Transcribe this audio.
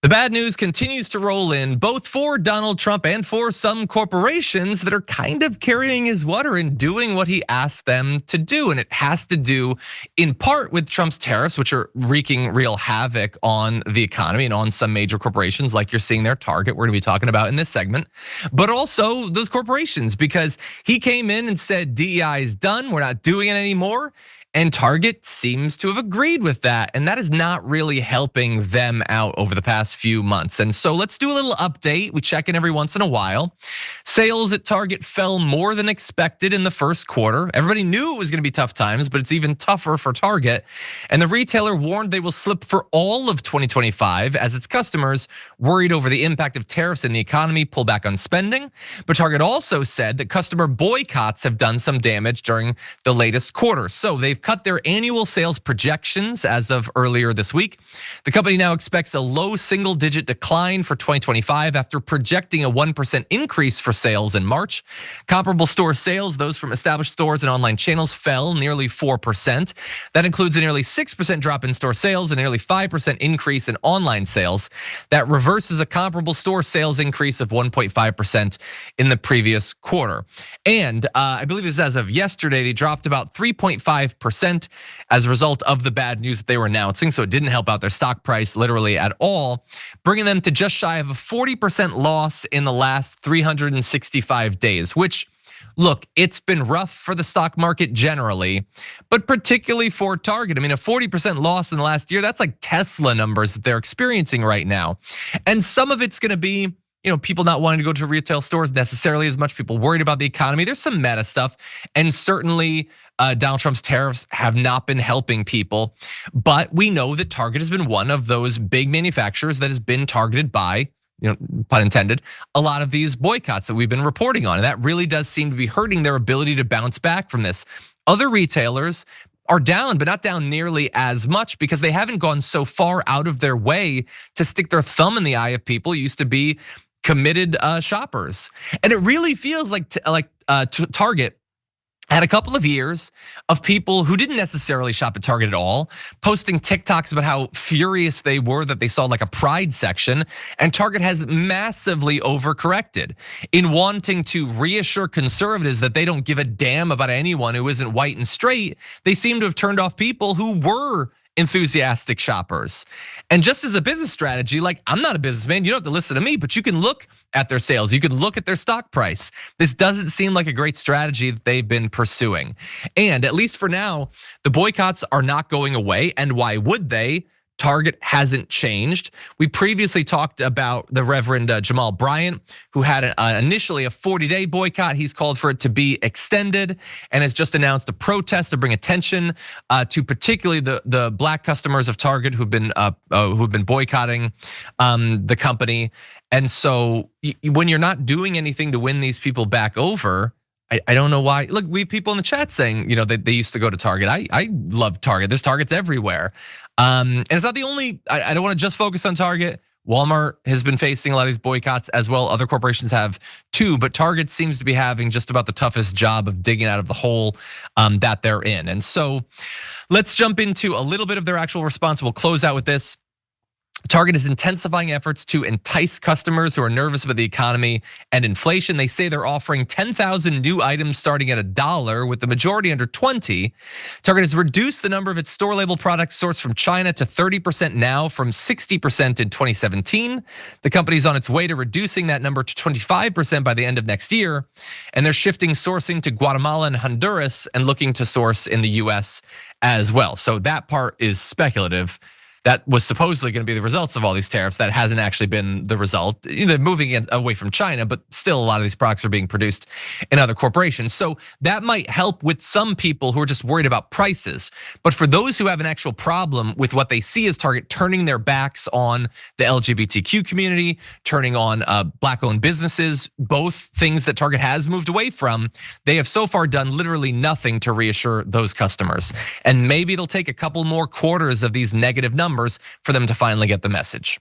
The bad news continues to roll in, both for Donald Trump and for some corporations that are kind of carrying his water and doing what he asked them to do. And it has to do in part with Trump's tariffs, which are wreaking real havoc on the economy and on some major corporations like you're seeing there, Target, we're gonna be talking about in this segment. But also those corporations, because he came in and said DEI is done, we're not doing it anymore. And Target seems to have agreed with that, and that is not really helping them out over the past few months. And so let's do a little update. We check in every once in a while. Sales at Target fell more than expected in the first quarter. Everybody knew it was gonna be tough times, but it's even tougher for Target. And the retailer warned they will slip for all of 2025 as its customers worried over the impact of tariffs in the economy, pull back on spending. But Target also said that customer boycotts have done some damage during the latest quarter. So they've cut their annual sales projections as of earlier this week. The company now expects a low single-digit decline for 2025 after projecting a 1% increase for sales in March. Comparable store sales, those from established stores and online channels, fell nearly 4%. That includes a nearly 6% drop in store sales and a nearly 5% increase in online sales. That reverses a comparable store sales increase of 1.5% in the previous quarter. And I believe this is as of yesterday, they dropped about 3.5% as a result of the bad news that they were announcing. So it didn't help out their stock price literally at all, bringing them to just shy of a 40% loss in the last 365 days, which, look, it's been rough for the stock market generally, but particularly for Target. I mean, a 40% loss in the last year, that's like Tesla numbers that they're experiencing right now. And some of it's gonna be, people not wanting to go to retail stores necessarily as much, people worried about the economy. There's some meta stuff, and certainly Donald Trump's tariffs have not been helping people. But we know that Target has been one of those big manufacturers that has been targeted by, pun intended, a lot of these boycotts that we've been reporting on. And that really does seem to be hurting their ability to bounce back from this. Other retailers are down, but not down nearly as much because they haven't gone so far out of their way to stick their thumb in the eye of people who used to be committed shoppers. And it really feels like Target had a couple of years of people who didn't necessarily shop at Target at all, posting TikToks about how furious they were that they saw like a pride section, and Target has massively overcorrected in wanting to reassure conservatives that they don't give a damn about anyone who isn't white and straight. They seem to have turned off people who were enthusiastic shoppers. And just as a business strategy, like, I'm not a businessman, you don't have to listen to me, but you can look at their sales, you can look at their stock price. This doesn't seem like a great strategy that they've been pursuing. And at least for now, the boycotts are not going away, and why would they? Target hasn't changed. We previously talked about the Reverend Jamal Bryant, who had initially a 40-day boycott. He's called for it to be extended and has just announced a protest to bring attention to particularly the black customers of Target who've been boycotting the company. And so when you're not doing anything to win these people back over, I don't know why. Look, we have people in the chat saying, they used to go to Target. I love Target. There's Targets everywhere. And it's not the only, I don't want to just focus on Target. Walmart has been facing a lot of these boycotts as well. Other corporations have too, but Target seems to be having just about the toughest job of digging out of the hole that they're in. And so let's jump into a little bit of their actual response. We'll close out with this. Target is intensifying efforts to entice customers who are nervous about the economy and inflation. They say they're offering 10,000 new items starting at $1, with the majority under 20. Target has reduced the number of its store label products sourced from China to 30% now from 60% in 2017. The company's on its way to reducing that number to 25% by the end of next year. And they're shifting sourcing to Guatemala and Honduras and looking to source in the US as well. So that part is speculative. That was supposedly going to be the results of all these tariffs. That hasn't actually been the result. Moving away from China, but still a lot of these products are being produced in other corporations. So that might help with some people who are just worried about prices. But for those who have an actual problem with what they see as Target turning their backs on the LGBTQ community, turning on black-owned businesses, both things that Target has moved away from, they have so far done literally nothing to reassure those customers. And maybe it'll take a couple more quarters of these negative numbers for them to finally get the message.